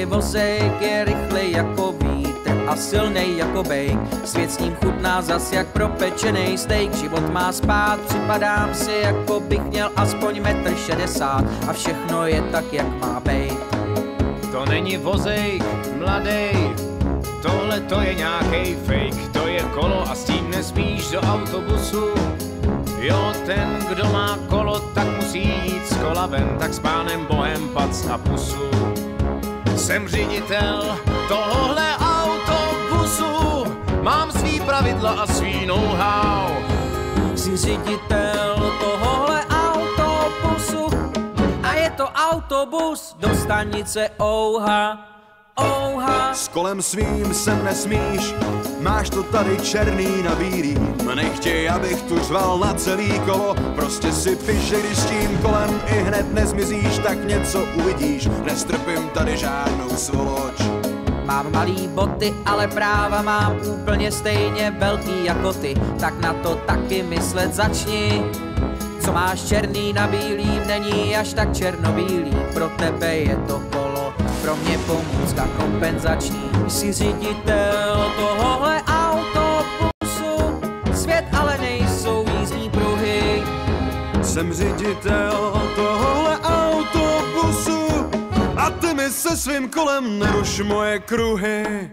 Jenže vozejk je rychlej jako vítr a silnej jako bejk. Svět s ním chutná zas jak propečenej steak. Život má spát, připadám si, jako bych měl aspoň 1,60 m a všechno je tak, jak má bejt. To není vozejk, mladej, tohle to je nějakej fake. To je kolo a s tím nesmíš do autobusu. Jo, ten, kdo má kolo, tak musí jít z kola ven, tak s pánem Bohem pac na pusu. Jsem ředitel tohohle autobusu, mám svý pravidla a svý know-how. Jsi ředitel tohohle autobusu a je to autobus do stanice Ouha. Ouha. S kolem svým sem nesmíš, máš to tady černý na bílý. Nechtěj, abych tu řval na celý kolo, prostě si piš, že když s tím kolem i hned nezmizíš, tak něco uvidíš, nestrpím tady žádnou svoloč. Mám malý boty, ale práva mám úplně stejně velký jako ty, tak na to taky myslet začni. Co máš černý na bílým, není až tak černobílý, pro tebe je to kolo, pro mě pomůcka kompenzační. Jsi ředitel tohohle autobusu, svět ale nejsou jízdní pruhy. Jsem ředitel tohohle autobusu a ty mi se svým kolem neruš moje kruhy.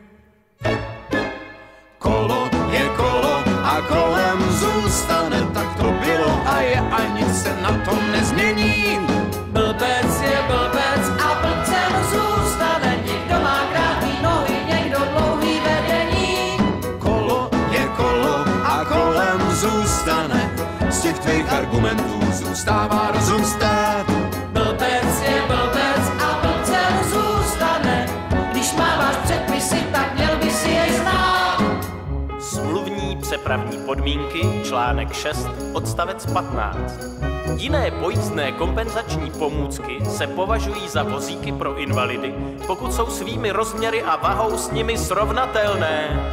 Kolo je kolo a kolem zůstane, tak to bylo a je a nic se na tom nezmění. Blbec je blbec a blbcem zůstane, někdo má krátký nohy, někdo dlouhý vedení. Kolo je kolo a kolem zůstane, z těch tvých argumentů zůstává rozum stát. Blbec je blbec a blbcem zůstane, když máváš předpisy, tak měl by si jej znát. Smluvní přepravní podmínky, článek 6, odstavec 15. Jiné pojízdné kompenzační pomůcky se považují za vozíky pro invalidy, pokud jsou svými rozměry a vahou s nimi srovnatelné.